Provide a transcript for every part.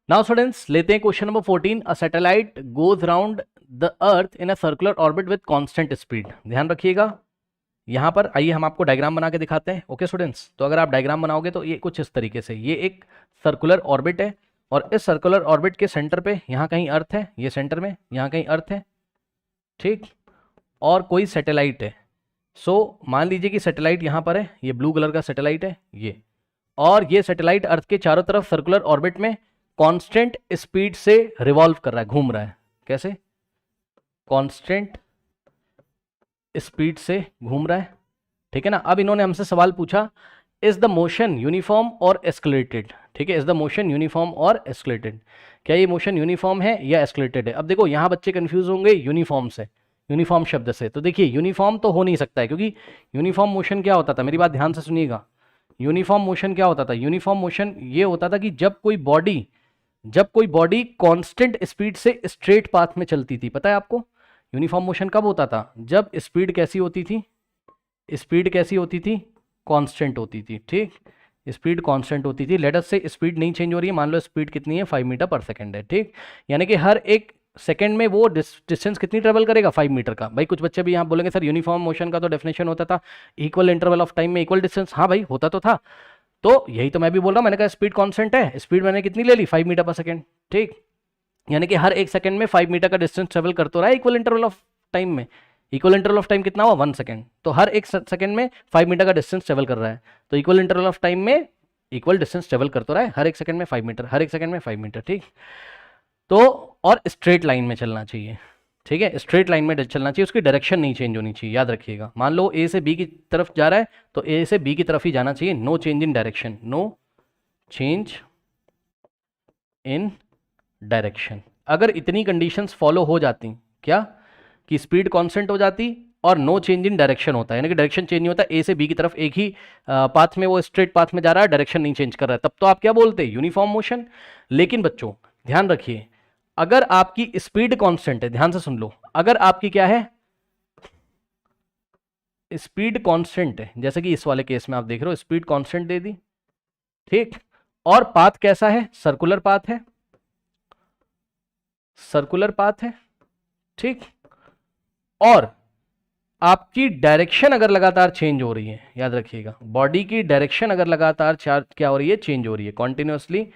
Now students लेते हैं question number 14। A satellite goes round the earth in a circular orbit with constant speed. ध्यान रखिएगा, यहाँ पर आइए हम आपको डायग्राम बना के दिखाते हैं। ओके स्टूडेंट्स, तो अगर आप डायग्राम बनाओगे तो ये कुछ इस तरीके से, ये एक सर्कुलर ऑर्बिट है और इस सर्कुलर ऑर्बिट के सेंटर पे यहाँ कहीं अर्थ है, ये सेंटर में यहाँ कहीं अर्थ है, ठीक, और कोई सैटेलाइट है। सो मान लीजिए कि सैटेलाइट यहाँ पर है, ये ब्लू कलर का सैटेलाइट है ये, और ये सैटेलाइट अर्थ के चारों तरफ सर्कुलर ऑर्बिट में कांस्टेंट स्पीड से रिवॉल्व कर रहा है, घूम रहा है। कैसे? कांस्टेंट स्पीड से घूम रहा है, ठीक है ना। अब इन्होंने हमसे सवाल पूछा, इज द मोशन यूनिफॉर्म और एस्केलेटेड। ठीक है, इज द मोशन यूनिफॉर्म और एस्केलेटेड, क्या ये मोशन यूनिफॉर्म है या एस्केलेटेड है। अब देखो यहाँ बच्चे कंफ्यूज होंगे यूनिफॉर्म से, यूनिफॉर्म शब्द से। तो देखिए यूनिफॉर्म तो हो नहीं सकता है, क्योंकि यूनिफॉर्म मोशन क्या होता था, मेरी बात ध्यान से सुनिएगा। यूनिफॉर्म मोशन क्या होता था? यूनिफॉर्म मोशन ये होता था कि जब कोई बॉडी कांस्टेंट स्पीड से स्ट्रेट पाथ में चलती थी। पता है आपको यूनिफॉर्म मोशन कब होता था? जब स्पीड कैसी होती थी? स्पीड कैसी होती थी? कांस्टेंट होती थी। ठीक, स्पीड कांस्टेंट होती थी। लेट अस से स्पीड नहीं चेंज हो रही है, मान लो स्पीड कितनी है, 5 मीटर पर सेकंड है। ठीक, यानी कि हर एक सेकंड में वो डिस्टेंस कितनी ट्रेवल करेगा? 5 मीटर का। भाई कुछ बच्चे भी यहाँ बोलेंगे सर यूनिफॉर्म मोशन का तो डेफिनेशन होता था इक्वल इंटरवल ऑफ टाइम में इक्वल डिस्टेंस। हाँ भाई होता तो था, तो यही तो मैं भी बोल रहा हूँ। मैंने कहा स्पीड कांस्टेंट है, स्पीड मैंने कितनी ले ली? 5 मीटर पर सेकंड। ठीक, यानी कि हर एक सेकंड में 5 मीटर का डिस्टेंस ट्रेवल करता रहा है इक्वल इंटरवल ऑफ टाइम में। इक्वल इंटरवल ऑफ टाइम कितना हुआ? 1 सेकंड। तो हर एक सेकंड में 5 मीटर का डिस्टेंस ट्रेवल कर रहा है, तो इक्वल इंटरवल ऑफ टाइम में इक्वल डिस्टेंस ट्रेवल करता रहा है, हर एक सेकंड में 5 मीटर, हर एक सेकंड में 5 मीटर। ठीक, तो और स्ट्रेट लाइन में चलना चाहिए। ठीक है, स्ट्रेट लाइन में चलना चाहिए, उसकी डायरेक्शन नहीं चेंज होनी चाहिए, याद रखिएगा। मान लो ए से बी की तरफ जा रहा है तो ए से बी की तरफ ही जाना चाहिए, no change in direction, no change in direction. अगर इतनी कंडीशंस फॉलो हो जाती, क्या कि स्पीड कांस्टेंट हो जाती और नो चेंज इन डायरेक्शन होता है, यानी कि डायरेक्शन चेंज नहीं होता, ए से बी की तरफ एक ही पाथ में वो स्ट्रेट पाथ में जा रहा है, डायरेक्शन नहीं चेंज कर रहा है, तब तो आप क्या बोलते हैं? Uniform motion. लेकिन बच्चों ध्यान रखिए, अगर आपकी स्पीड कांस्टेंट है, ध्यान से सुन लो, अगर आपकी क्या है? स्पीड कांस्टेंट है, जैसे कि इस वाले केस में आप देख रहे हो स्पीड कांस्टेंट दे दी, ठीक, और पाथ कैसा है? सर्कुलर पाथ है, सर्कुलर पाथ है, ठीक, और आपकी डायरेक्शन अगर लगातार चेंज हो रही है, याद रखिएगा, बॉडी की डायरेक्शन अगर लगातार क्या हो रही है? चेंज हो रही है, कॉन्टिन्यूसली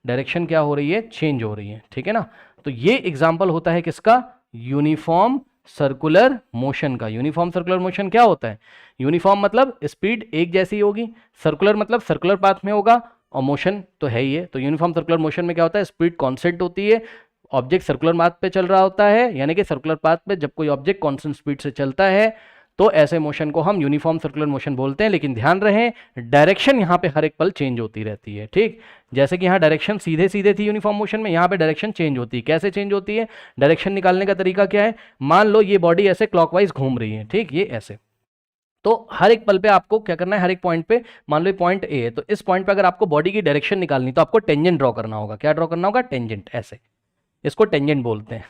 डायरेक्शन क्या हो रही है? चेंज हो रही है। ठीक है ना, तो ये एग्जांपल होता है किसका? यूनिफॉर्म सर्कुलर मोशन का। यूनिफॉर्म सर्कुलर मोशन क्या होता है? यूनिफॉर्म मतलब स्पीड एक जैसी होगी, सर्कुलर मतलब सर्कुलर पाथ में होगा, और मोशन तो है ही है। तो यूनिफॉर्म सर्कुलर मोशन में क्या होता है? स्पीड कांस्टेंट होती है, ऑब्जेक्ट सर्कुलर पाथ पे चल रहा होता है, यानी कि सर्कुलर पाथ पे जब कोई ऑब्जेक्ट कांस्टेंट स्पीड से चलता है तो ऐसे मोशन को हम यूनिफॉर्म सर्कुलर मोशन बोलते हैं। लेकिन ध्यान रहे, डायरेक्शन यहाँ पे हर एक पल चेंज होती रहती है। ठीक, जैसे कि यहाँ डायरेक्शन सीधे सीधे थी यूनिफॉर्म मोशन में, यहाँ पे डायरेक्शन चेंज होती है। कैसे चेंज होती है? डायरेक्शन निकालने का तरीका क्या है? मान लो ये बॉडी ऐसे क्लॉकवाइज घूम रही है, ठीक, ये ऐसे, तो हर एक पल पे आपको क्या करना है? हर एक पॉइंट पे, मान लो पॉइंट ए है, तो इस पॉइंट पे अगर आपको बॉडी की डायरेक्शन निकालनी तो आपको टेंजेंट ड्रॉ करना होगा। क्या ड्रॉ करना होगा? टेंजेंट, ऐसे, इसको टेंजेंट बोलते हैं,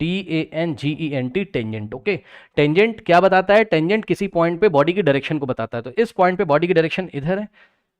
TANGENT, टेंजेंट। ओके, टेंजेंट क्या बताता है? टेंजेंट किसी पॉइंट पे बॉडी की डायरेक्शन को बताता है। तो इस पॉइंट पे बॉडी की डायरेक्शन इधर है,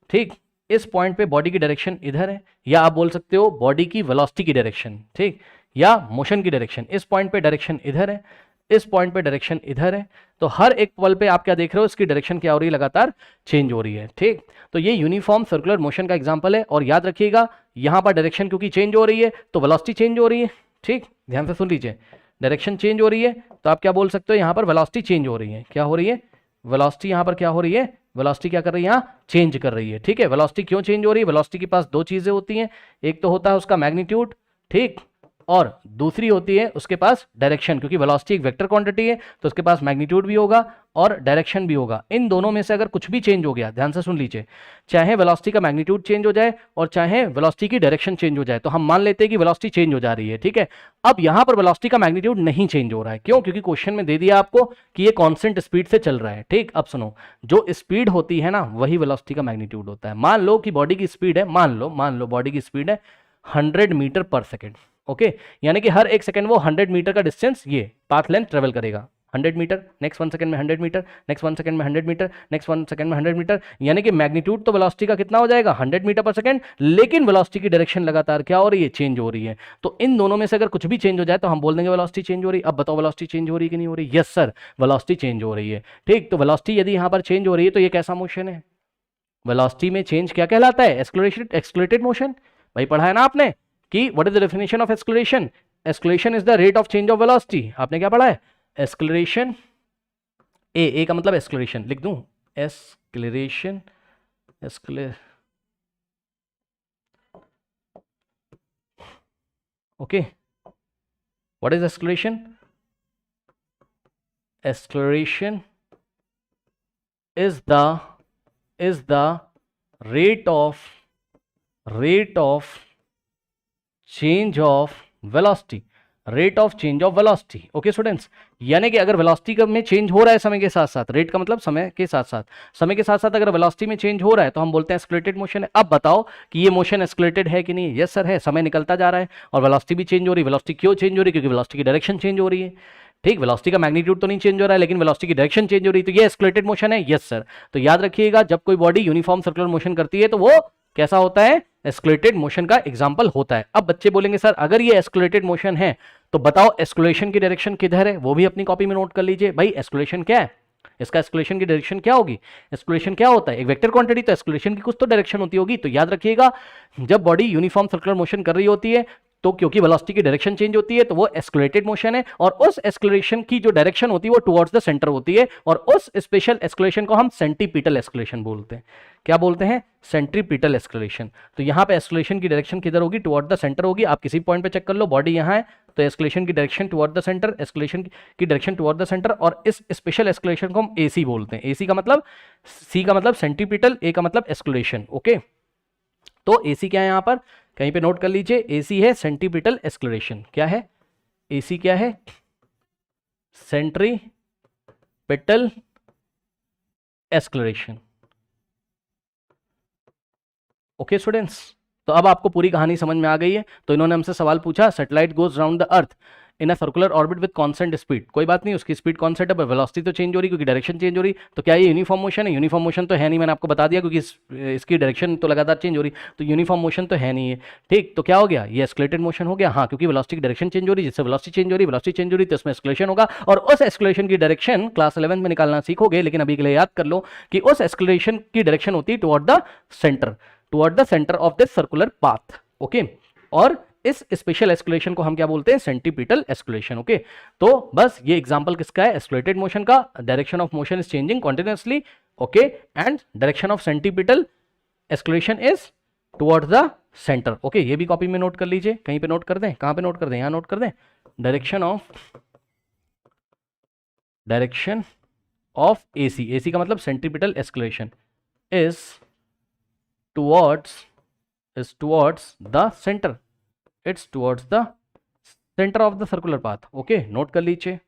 ठीक, इस पॉइंट पे बॉडी की डायरेक्शन इधर है, या आप बोल सकते हो बॉडी की वेलोसिटी की डायरेक्शन, ठीक, या मोशन की डायरेक्शन। इस पॉइंट पे डायरेक्शन इधर है, इस पॉइंट पे डायरेक्शन इधर है, तो हर एक पल पे आप क्या देख रहे हो? इसकी डायरेक्शन क्या हो रही है? लगातार चेंज हो रही है। ठीक, तो ये यूनिफॉर्म सर्कुलर मोशन का एग्जांपल है। और याद रखिएगा, यहां पर डायरेक्शन क्योंकि चेंज हो रही है तो वेलोसिटी चेंज हो रही है। ठीक, ध्यान से सुन लीजिए, डायरेक्शन चेंज हो रही है तो आप क्या बोल सकते हो? यहां पर वेलोसिटी चेंज हो रही है। क्या हो रही है? वेलोसिटी यहां पर क्या हो रही है? वेलोसिटी क्या कर रही है? यहाँ चेंज कर रही है। ठीक है, वेलोसिटी क्यों चेंज हो रही है? वेलोसिटी के पास दो चीजें होती हैं, एक तो होता है उसका मैग्नीट्यूड, ठीक, और दूसरी होती है उसके पास डायरेक्शन। क्योंकि वेलोसिटी एक वेक्टर क्वांटिटी है तो उसके पास मैग्नीट्यूड भी होगा और डायरेक्शन भी होगा। इन दोनों में से अगर कुछ भी चेंज हो गया, ध्यान से सुन लीजिए, चाहे वेलोसिटी का मैग्नीट्यूड चेंज हो जाए और चाहे वेलोसिटी की डायरेक्शन चेंज हो जाए, तो हम मान लेते हैं कि वेलोसिटी चेंज हो जा रही है। ठीक है, अब यहां पर वेलोसिटी का मैग्नीट्यूड नहीं चेंज हो रहा है। क्यों? क्योंकि क्वेश्चन में दे दिया आपको कि ये कांस्टेंट स्पीड से चल रहा है। ठीक, अब सुनो, जो स्पीड होती है ना वही वेलोसिटी का मैग्नीट्यूड होता है। मान लो कि बॉडी की स्पीड है, मान लो बॉडी की स्पीड है 100 मीटर पर सेकेंड। ओके, यानी कि हर एक सेकंड वो 100 मीटर का डिस्टेंस, ये पाथ लेंथ ट्रेवल करेगा। 100 मीटर, नेक्स्ट 1 सेकंड में 100 मीटर, नेक्स्ट 1 सेकंड में 100 मीटर, नेक्स्ट 1 सेकंड में 100 मीटर, यानी कि मैग्नीट्यूड तो वेलोसिटी का कितना हो जाएगा 100 मीटर पर सेकंड, लेकिन वेलोसिटी की डायरेक्शन लगातार क्या हो रही है, चेंज हो रही है। तो इन दोनों में से अगर कुछ भी चेंज हो जाए तो हम बोल देंगे वेलोसिटी चेंज हो रही है। अब बताओ वेलोसिटी चेंज हो रही है कि नहीं हो रही? यस सर, वेलोसिटी चेंज हो रही है। ठीक, तो वेलोसिटी यदि यहां पर चेंज हो रही है तो ये कैसा मोशन है? वेलोसिटी में चेंज क्या कहलाता है? Accelerated motion. भाई पढ़ा है ना आपने कि what is the definition of acceleration? Acceleration is the rate of change of velocity. आपने क्या पढ़ा है? एक्सक्लेरेशन, ए का मतलब एक्सक्लेरेशन, लिख दूं acceleration, okay. What is acceleration? Acceleration is the rate of change of velocity, rate of change of velocity. Okay students, यानी कि अगर वेलोसिटी में चेंज हो रहा है समय के साथ साथ, रेट का मतलब समय के साथ साथ, समय के साथ साथ अगर वेलोसिटी में चेंज हो रहा है तो हम बोलते हैं एस्केलेटेड मोशन है। अब बताओ कि ये मोशन एस्केलेटेड है कि नहीं? यस सर है, समय निकलता जा रहा है और वेलोसिटी भी चेंज हो रही है। वेलोसिटी क्यों चेंज हो रही है? क्योंकि वेलोसिटी की डायरेक्शन चेंज हो रही है। ठीक, वेलोसिटी का मैग्नीट्यूड तो नहीं चेंज हो रहा है लेकिन वेलोसिटी की डायरेक्शन चेंज हो रही है, तो ये एस्केलेटेड मोशन है। यस सर, तो याद रखिएगा जब कोई बॉडी यूनिफॉर्म सर्कुलर मोशन करती है तो वो कैसा होता है? एस्केलेटेड मोशन का एग्जांपल होता है। अब बच्चे बोलेंगे सर अगर ये एस्केलेटेड मोशन है तो बताओ एस्केलेशन की डायरेक्शन किधर है? वो भी अपनी कॉपी में नोट कर लीजिए। भाई एस्केलेशन क्या है? इसका एस्केलेशन की डायरेक्शन क्या होगी? एस्केलेशन क्या होता है? एक वेक्टर क्वांटिटी, तो एस्केलेशन की कुछ तो डायरेक्शन होती होगी। तो याद रखिएगा जब बॉडी यूनिफॉर्म सर्कुलर मोशन कर रही होती है तो क्योंकि वेलोसिटी की डायरेक्शन चेंज होती है तो वो एस्केलेटेड मोशन है, और उस एस्केलेशन की जो डायरेक्शन होती है वो टुवर्ड्स द सेंटर होती है, और उस स्पेशल एस्केलेशन को हम सेंटीपीटल एस्केलेशन बोलते हैं। क्या बोलते हैं? Centripetal escalation. तो यहां पे एस्केलेशन की डायरेक्शन किधर होगी? टुवर्ड द सेंटर होगी। आप किसी पॉइंट पे चेक कर लो, बॉडी यहां है तो एस्केलेशन की direction toward the centre, escalation की डायरेक्शन टुवर्ड द सेंटर, और इस स्पेशल एस्केलेशन को हम एसी बोलते हैं। एसी का मतलब, सी का मतलब सेंट्रीपीटल, ए का मतलब एस्केलेशन। ओके, तो एसी क्या है यहां पर? कहीं पे नोट कर लीजिए, एसी है सेंट्रीपिटल एक्सक्लेरेशन। क्या है? एसी क्या है? सेंट्रीपिटल एक्सक्लेरेशन। ओके स्टूडेंट्स, तो अब आपको पूरी कहानी समझ में आ गई है। तो इन्होंने हमसे सवाल पूछा, satellite goes round the earth in a circular orbit with constant speed. कोई बात नहीं, उसकी स्पीड कांस्टेंट है पर वेलोसिटी तो चेंज हो रही क्योंकि डायरेक्शन चेंज हो रही। तो क्या ये यूनिफॉर्म मोशन है? यूनिफॉर्म मोशन तो है नहीं, मैंने आपको बता दिया, क्योंकि इसकी डायरेक्शन तो लगातार चेंज हो रही, तो यूनिफॉर्म मोशन तो है नहीं है। ठीक, तो क्या हो गया? ये एस्केलेटेड मोशन हो गया। हाँ, क्योंकि वेलोसिटी की डायरेक्शन चेंज हो रही, जिससे वेलोसिटी चेंज हो रही, वेलोसिटी चेंज हो रही तो इसमें एस्केलेशन होगा, और उस एस्केलेशन की डायरेक्शन क्लास 11 में निकालना सीखोगे, लेकिन अभी के लिए याद कर लो कि उस एस्केलेशन की डायरेक्शन होती है toward the centre, toward the centre of this circular path. Okay, और इस स्पेशल एस्केलेशन को हम क्या बोलते हैं? Centripetal escalation. ओके, तो बस ये एग्जांपल किसका है? एस्केलेटेड मोशन का। Direction of motion is changing continuously, okay, and direction of centripetal escalation is towards the centre. Okay, ये भी कॉपी में नोट कर लीजिए, कहीं पे नोट कर दें। कहां पे नोट कर दें? यहां नोट कर दें। डायरेक्शन ऑफ एसी, एसी का मतलब centripetal escalation is towards the centre, it's towards the center of the circular path. Okay, note कर लीजिए।